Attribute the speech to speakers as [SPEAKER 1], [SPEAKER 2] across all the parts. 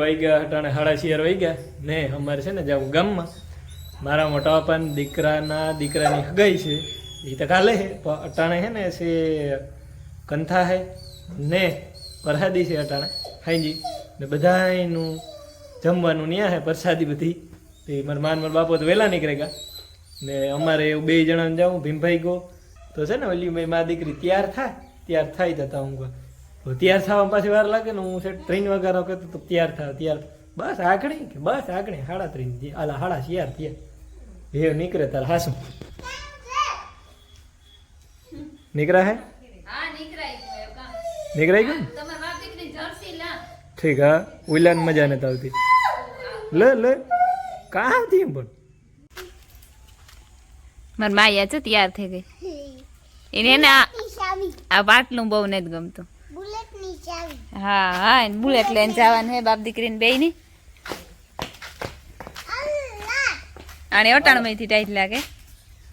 [SPEAKER 1] વાગ્યા અટાણે 11:30 વાગ્યા ને અમારે છે ને જાવું ગામમાં મારા મોટા પપ્પાના દીકરાની હગાઈ છે એ તો કાલે છે પણ અટાણે છે ને છે કંથા છે ને પ્રસાદી છે અટાણે હાઈજી ને બધાનું જમવાનું ન્યા છે પ્રસાદી બધી તે મારા બાપો તો વહેલા નીકળે ગયા ને અમારે એવું 2 જણાને જાઉં ભીમભાઈ ગો તો છે ને ઓલી મેં મારી દીકરી તૈયાર થાય જતા હું તૈયાર થવામાં પાછી વાર લાગે ને હું છે 3 વાગ્યાનો કહેતો તો તૈયાર બસ આગળ 3:30 આલા 4:30 થયા એ નીકળે તાર હાસું નીકળ્યા હે નીકળાઈ ગયું ઠીક હા ઉલાન મજા નથી આવતી લે કાં હતી એમ પણ
[SPEAKER 2] મારી માયા છે તૈયાર થઈ ગઈ એને આ પાટલું બહુ નથી ગમતું હા બુલેટ લઈને જવાનું હે બાપ દીકરીને બે ની અને અટાણું થી ટાઈટ લાગે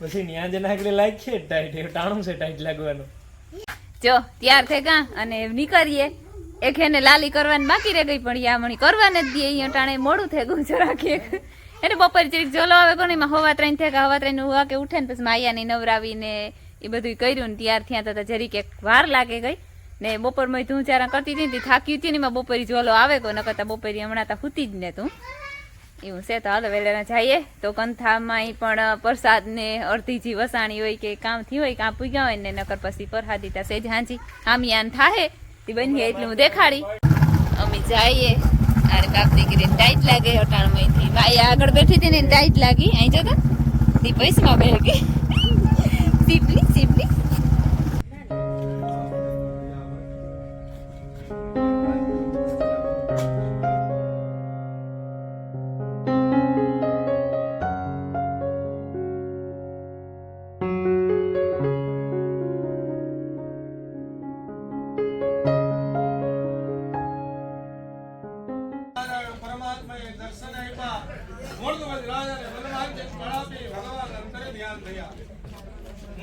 [SPEAKER 1] પછી ન્યા જના આગળ લાગ છે ટાઈટ ટાણું છે ટાઈટ લાગવાનું
[SPEAKER 2] જો તૈયાર થઈ ગયા અને નીકળીએ એક એને લાલી કરવાની બાકી રહી ગઈ પણ યામણી કરવાને જ દે અહીંયા ટાણે મોડું થઈ ગયું છે રાખીએ એને બપોર જરીક જોલો આવે કોને એમાં 3:15 થયા 3:15 ઉવા કે ઉઠે ને પછી માયાની નવરાવીને એ બધું કર્યું ને તૈયાર થયા તો જરીક એક વાર લાગે ગઈ ને બપોરમાં તું ચારા કરતી હતી થાકી હતી ને એમાં બપોરી જોલો આવે કોઈ ન કરતા બપોરી હમણાં તો હુતી જ ને તું એવું છે તો હાલો વેલેના જઈએ તો કંથામાં પણ પ્રસાદ ને અડધીજી વસાણી હોય કે કામ થી હોય કાં પૂગ્યા હોય ને નકર પછી પરહાદીતા સેજ હાંજી આમિયાન થાહે તે બની એટલું હું દેખાડી અમે જઈએ અરે બાપ દીકરીને ટાઈટ લાગે અટાણમાંથી ભાઈ આગળ બેઠી હતી ને ટાઈટ લાગી અહીં જતા તે પૈસામાં બે ગઈ સીપલી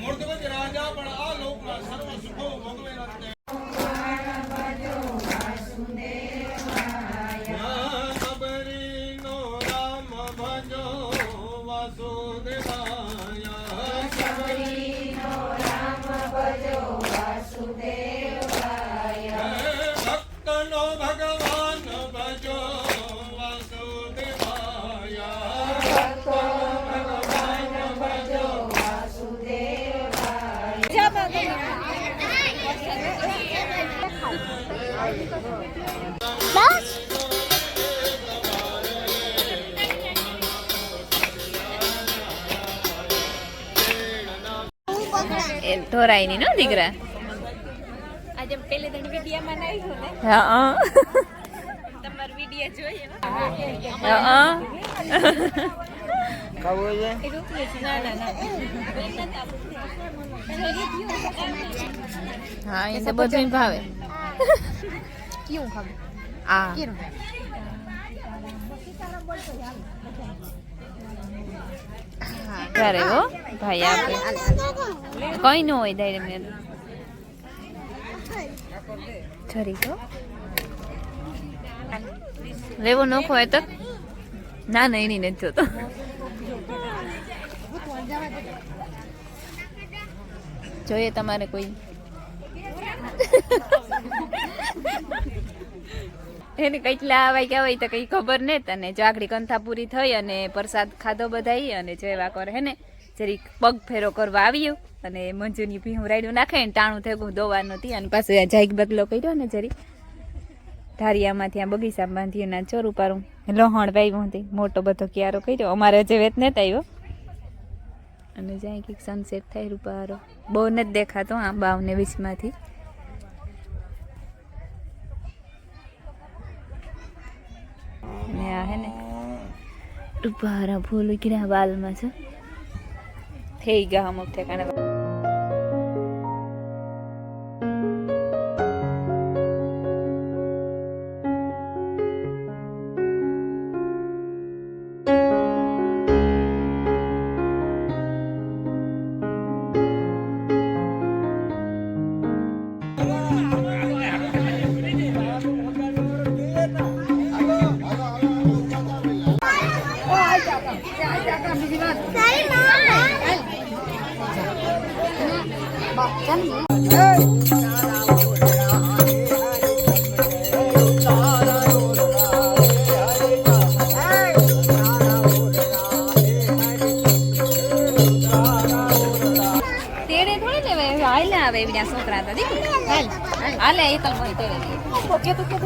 [SPEAKER 3] મૂર્ધવજ રાજા પણ આ લોકના સર્વ સુખો ભોગવે નથી
[SPEAKER 2] ધોરાઈ ની નો દીકરા આજે પેલે તો વિડિયો માં નાખ્યો ને હા તમાર વિડિયો જોઈએ હા
[SPEAKER 1] ખાવો છે
[SPEAKER 2] ના હા એ તો બધું ભાવે
[SPEAKER 4] કેવું ખાવું
[SPEAKER 2] આ કરે હો ભાઈ આપે કઈ ન હોય દાયરે મેં છરી તો લેવો નખો હોય તો ના એની નથી જોતો જોઈએ તમારે કોઈ એને કેટલા વાગ્યા હોય તો કઈ ખબર ને તને જાગડી કંથા પૂરી થઈ અને પ્રસાદ ખાધો બધાઈ અને જેવા કરે હે ને જરીક પગ ફેરો કરવા આવ્યો અને મંજુની ભીહું રાયડું નાખે ને ટાણું થયું દોવાનું હતી અને પાછું જાઈક બગલો કર્યો ને જરી ધારિયામાં ત્યાં બગીચા બાંધ્યું ના ચોરું પારું લહણ વાવ્યું હતી મોટો બધો ક્યારો કર્યો અમારે હજી વેત નથી આવ્યો અને જાય કંઈક સનસેટ થાય રૂપારો બહુ નથી દેખાતો આ બાવને વીસમાંથી ને આ હે ને રૂપારા ફૂલ ઉકળ્યા વાલમાં છે થઈ ગયા અમુક ઠેકાણે તેડે થોડી લેવાય હાલ્યા આવે એવી છોકરા તો દીકરી હાલે એ તો મને તેડે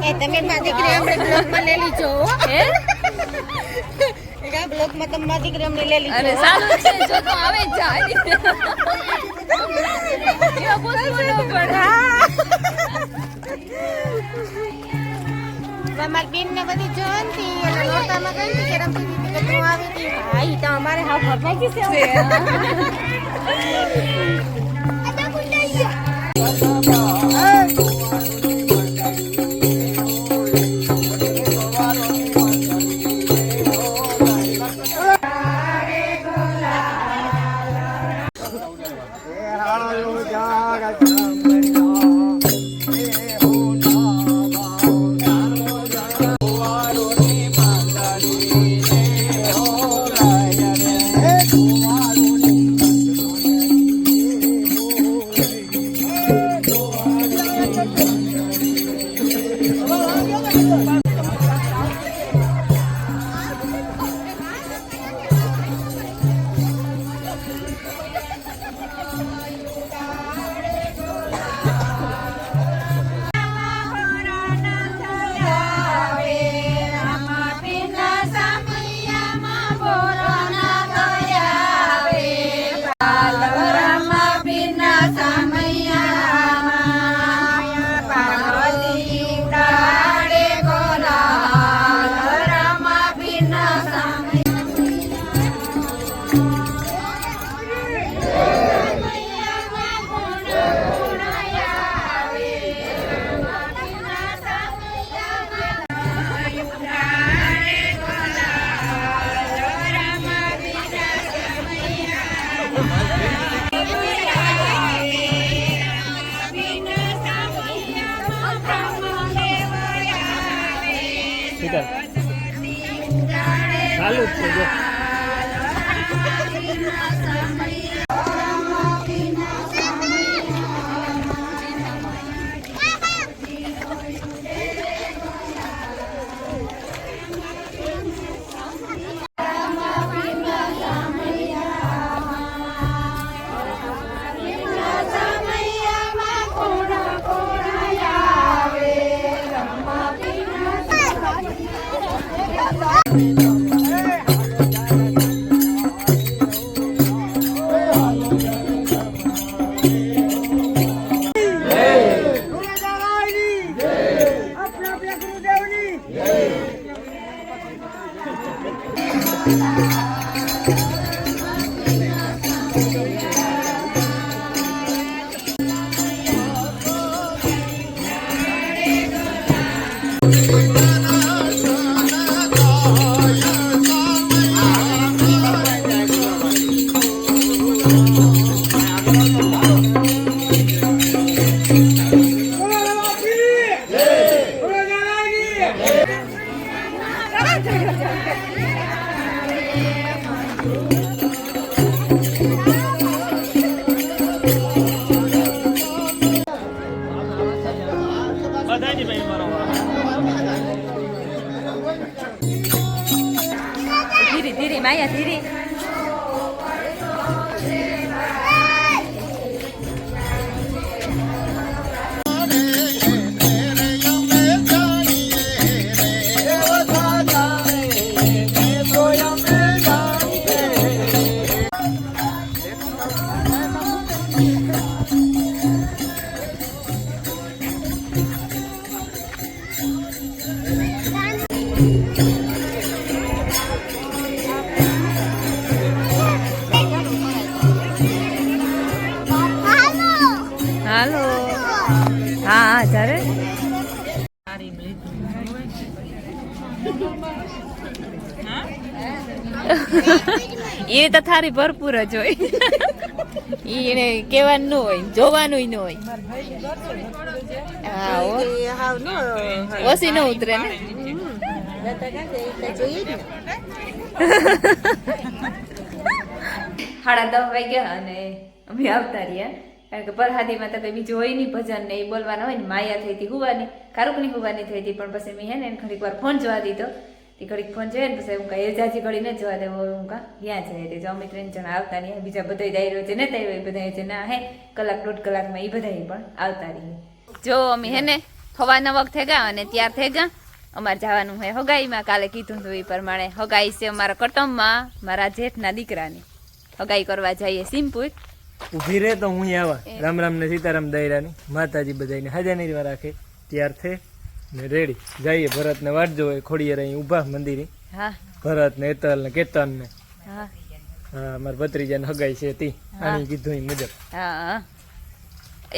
[SPEAKER 4] એ તમે મારી દીકરી અમને બ્લોગમાં લઈ લીજો
[SPEAKER 2] હે
[SPEAKER 4] એકા બ્લોગમાં તમે મારી દીકરી અમને લઈ લીજો
[SPEAKER 2] અરે સારું છે જો તો આવે જ જાય એ પૂછવું ન પડે
[SPEAKER 4] તમારી બેન ને બધી જોનતી અને લોટામાં ગઈ હતી કે રમતી હતી કે તું આવી હતી હા ઈ તો અમારે હાવ ઘરમાં જ છે
[SPEAKER 1] ચાલુ જ છે જો બધાજી ભાઈ મારો
[SPEAKER 2] ધીરે ધીરે માયા ધીરે હાલો હા જ્યારે એ તો થારી ભરપૂર જ હોય એને કેવાનું ન હોય જોવાનું ન હોય હા ઓછી ન ઉતરે ને 10:30 વાગ્યા અને અમે આવતા રહ્યા કારણ કે પરહાદીમાં તો કંઈ બીજું હોય નહીં, ભજન ને એ બોલવાના હોય ને. માયા થઈ હતી હુવાની, કારુકની હુવાની થઈ હતી, પણ પછી મેં હે ને ઘડીક વાર ફોન જોવા દીધો. તે ઘડીક ફોન જોઈએ ને પછી હું કાંઈ એજાજી ઘડી ન જોવા દેવો, હું કાં ત્યાં જાય તે અમે 3 જણા આવતા નહીં, બીજા બધા દાયરો છે ને ત્યાં બધા છે ના હે 1-1.5 કલાકમાં એ બધા પણ આવતા રહીએ. જો અમે હે ને સવારના વખત થઈ ગયા અને ત્યાર થઈ ગયા. અમારે જવાનું હોય હગાઈમાં, કાલે કીધું હતું એ પ્રમાણે હગાઈ છે અમારા કટમમાં, મારા જેઠના દીકરાની હગાઈ કરવા જઈએ સિંહપુર.
[SPEAKER 1] ઊભી રહે તો હું આવા રામ રામ ને સીતારામ દૈરાની માતાજી બધાને હાજર રાખે. ત્યાર થઈ ને રેડી જઈએ. ભરત ને વાટ જોવે ખોડીએ અહીં ઊભા મંદિરે.
[SPEAKER 2] હા
[SPEAKER 1] ભરત ને એતલ ને કેતન ને
[SPEAKER 2] હા
[SPEAKER 1] હા મારા ભત્રીજાને હગાઈ છે તી આની કીધું એ મુજબ.
[SPEAKER 2] હા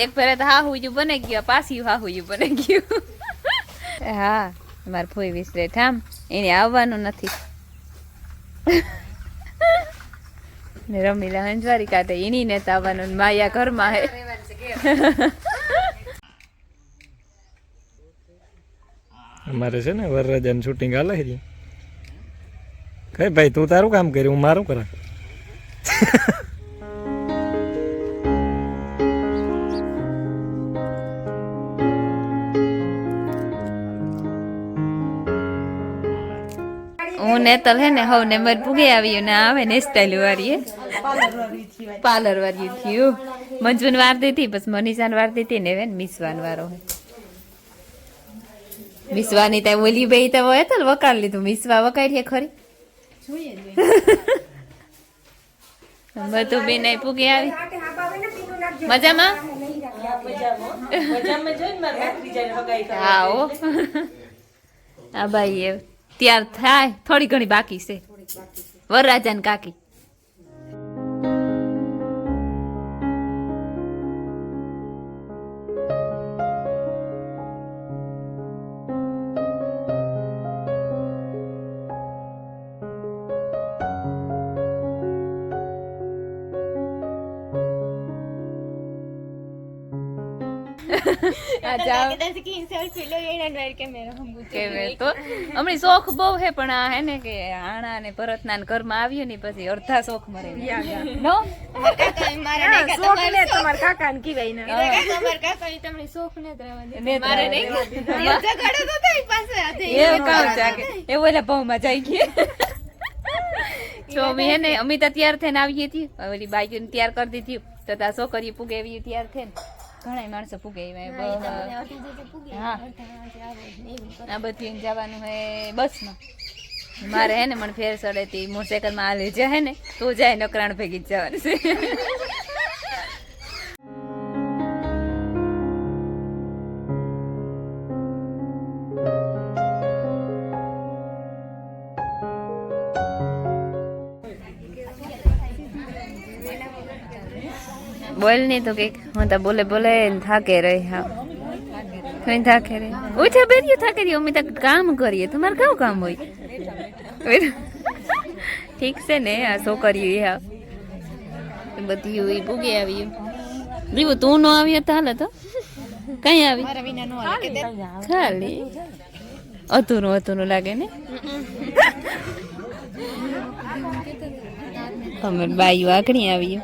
[SPEAKER 2] એક ફેરે તો હાહુયું બને ગયું, પાછી હાહુયું બને ગયું. હા મારે ફોઈ વિસરે ઠામ એને આવવાનું નથી ને રમીલા હંજવારી કાઢે એની ને આવવાનું ને માયા ઘરમાં હે.
[SPEAKER 1] અમારે છે ને વરરાજાનું શૂટિંગ હાલે છે. કઈ ભાઈ તું તારું કામ કર્યું, હું મારું કરા.
[SPEAKER 2] હું નેતલ હે ને હવ ને મર પૂગે આવ્યું ને આવે ને સ્ટાઈલ વાળી પાર્લર વાળી થયું. મંજુન વાર દીધી પછી મનીષાન વાર દીધી ને હવે મિસવાન વારો હે. મિસવાની ત્યાં ઓલી બે તો હોય તો વકાળ લીધું, મિસવા વકાડીએ ખરી બધું બેન પૂગે આવી મજામાં. હા ઓ હા ભાઈ એ ત્યાર થાય થોડી ઘણી બાકી છે વરરાજા ને કાકી. હમણાં શોખ બહુ હે પણ આ હે ને કે આણા ને ભરતના ઘરમાં આવ્યું ને પછી અડધા શોખ મરે નો. એવું એટલે ભાવમાં જાય ગયા. જો અમે હે ને અમે તો તૈયાર થઈને આવીએ છીએ, ઓલી બાઈક તૈયાર કરી દીધી તો તા છોકરી પૂગે એવી તૈયાર થઈને ઘણા માણસો પૂગે. હા આ બધી જવાનું હે બસમાં. મારે હે ને મને ફેર સડે મોટરસાઇકલમાં હાલે છે હે ને તો જાય નકરાણ ભેગી જ જવાનું છે. બોલ નહીં તો કઈક હું તો બોલે બોલે થાકે રહી. હા કઈ થાકે રે ઓછા બેરીઓ થાકે રહી. અમે તો કામ કરીએ, તમારે કેવું કામ હોય? ઠીક છે ને આ છોકરીઓ હા બધી હોય પૂગે આવી. દીવું તું નો આવી તો હાલે તો કઈ આવી ખાલી અધૂરું અધૂરું લાગે ને. અમે બાયું આખણી આવી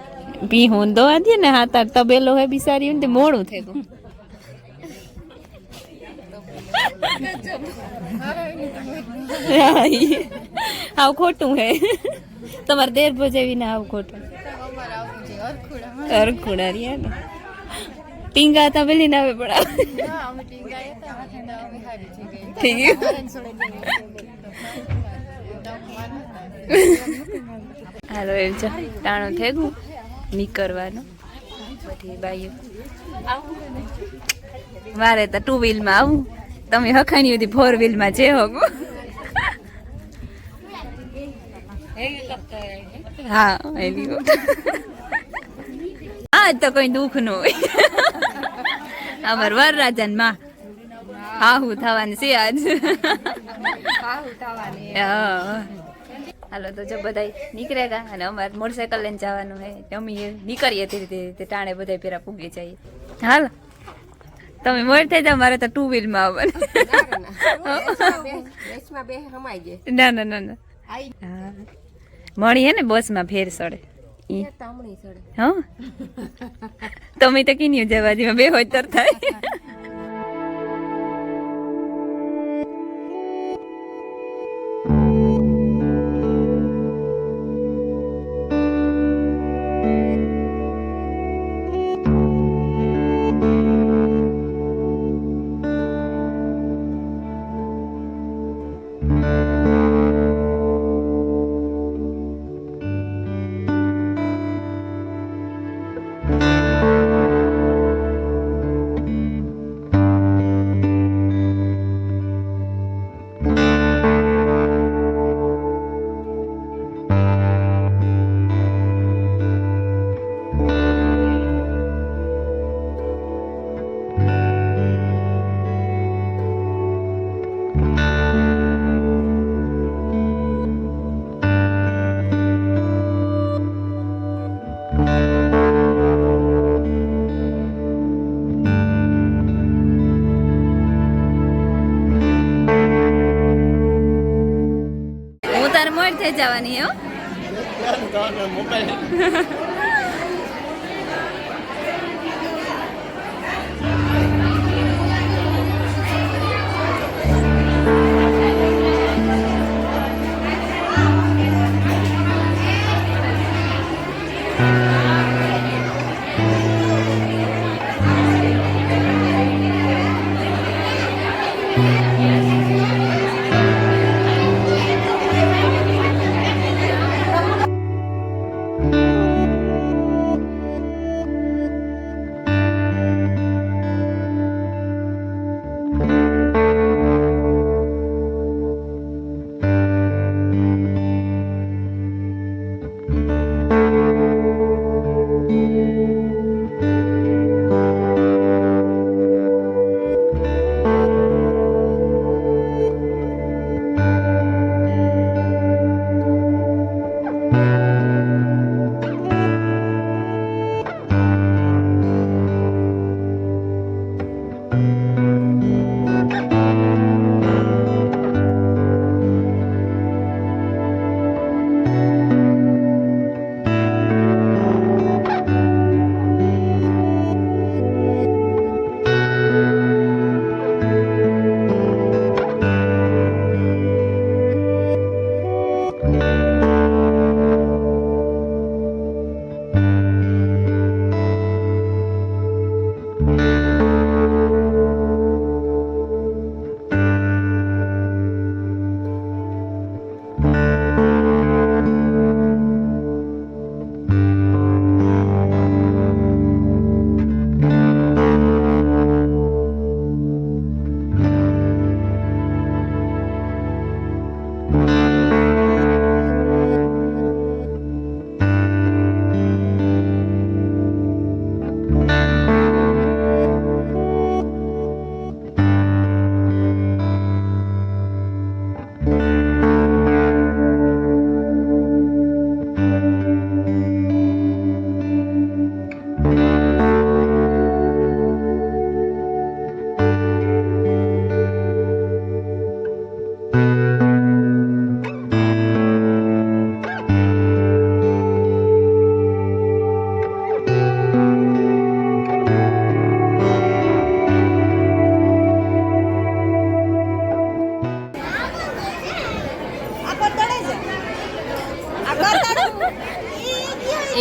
[SPEAKER 2] ભી હું દો દે ને હા તાર તબેલો હે બિસારી ને મોડું થઈ ગયું. આવ ખોટું હે તમારે દેર ભજેવી ને આવ ખોટું અરખુડા રહ્યા ને ટીંગા તા પેલી ના આવે હાલો એમ છે ટાણું થઈ ગયું નીકળવાનું. બધી બાઈઓ મારે તો 2 વ્હીલમાં આવું, તમે હખાણી હતી 4 વ્હીલમાં જે હોગું. હા આજ તો કઈ દુઃખ નું હોય. અમાર વરરાજા ને માં હાહુ થવાની છે આજ. હાલો તો જો બધા નીકળે ગયા અને અમારે મોટરસાઇકલ લઈને જવાનું હોય. અમે નીકળીએ તે રીતે ટાણે બધા પેરા પૂગી જઈએ. હાલો તમે મોડ થઈ જાવ, મારે તો 2 વ્હીલમાં આવવાનું. ના ના ના ના હા મળી હે ને બસમાં ફેર સડે. હા તમે તો કીની જવાજીમાં બે હોય તર થાય થઈ જવાની હો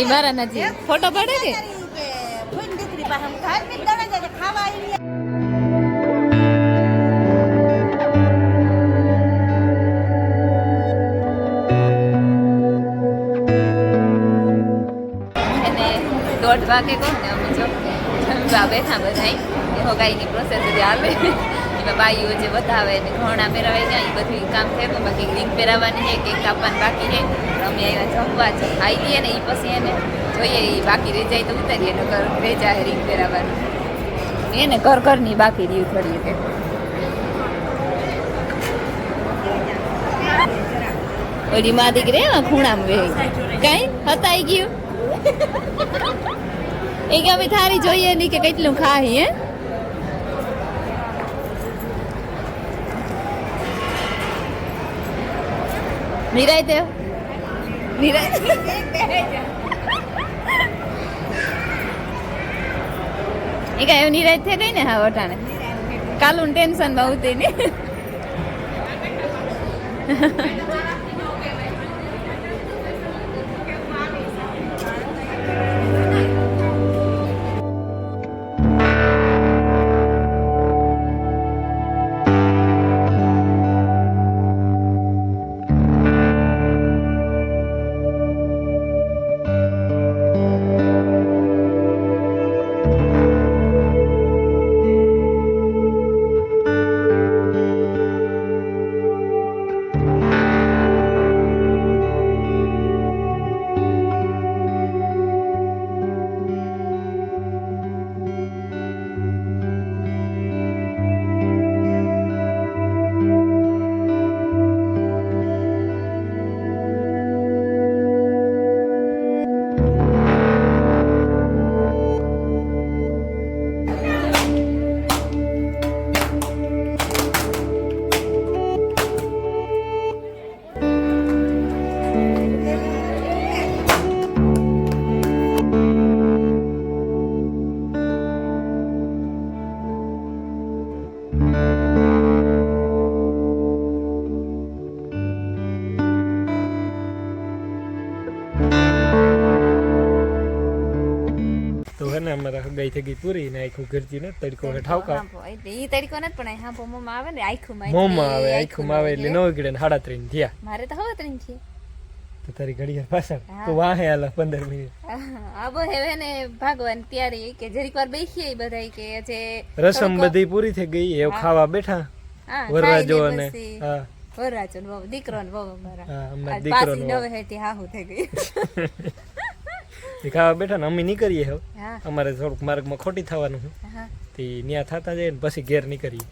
[SPEAKER 2] એ મારા નથી ફોટો પાડે કે એને 1:30 વાગે કોણ ને અમે જો જમવા બેઠા બધા હોગાઈની પ્રોસેસ જે હાલે એમાં બાઈઓ જે બતાવે ને ઘોણા પહેરાવાઈ જાય એ બધું કામ થયું બાકી રિંગ પહેરાવવાની છે કેક કાપવાની બાકી છે અમે આવ્યા જમવા છે ખાઈ લઈએ ને એ પછી એને જોઈએ એ બાકી રહી જાય તો ઉતારીએ ને ઘર રહી જાય રિંગ પહેરાવવાનું એને ઘરની બાકી રહ્યું થોડી કે ઓલી માં દીકરી ખૂણામાં બે કઈ હતાઈ ગયું એ કે અમે થારી જોઈએ નહીં કે કેટલું ખાઈ હે નિરાય તે નિરાય એ કાંઈ એવી નિરાશ થઈ ગઈ ને હા વટાણે કાલું ટેન્શન બહુ હતી ને
[SPEAKER 1] તો હે ને અમારા હગાઈ થઈ ગઈ પૂરી ને આખું ઘરથી ને તડકો હે ઠાવકા
[SPEAKER 2] ઈ તરીકો નથી પણ હા મોમાં આવે ને આખું
[SPEAKER 1] મોમાં આવે એટલે 9 ગીડે 3:30 થયા
[SPEAKER 2] મારે તો હવે ત્રણ છે
[SPEAKER 1] તો તારી ઘડિયાળ પાછળ તો વાહે હાલ 15 મિનિટ
[SPEAKER 2] આબો હવે ને ભગવાન ત્યારે કે જરીક વાર બેસીએ બધા કે જે
[SPEAKER 1] રસમ બધી પૂરી થઈ ગઈ એવું ખાવા બેઠા વરરાજો અને હા
[SPEAKER 2] વરરાજો ને બહુ દીકરો ને બહુ મારા
[SPEAKER 1] હા અમારા દીકરો
[SPEAKER 2] પાછી નવે હેઠી હાહુ થઈ ગઈ
[SPEAKER 1] ખાવા બેઠા ને અમે નીકળીએ હવે
[SPEAKER 2] હા
[SPEAKER 1] અમારે થોડુંક માર્ગમાં ખોટી થવાનું છે
[SPEAKER 2] હા
[SPEAKER 1] તે ન્યા થતા જાય ને પછી ઘેર નીકળીએ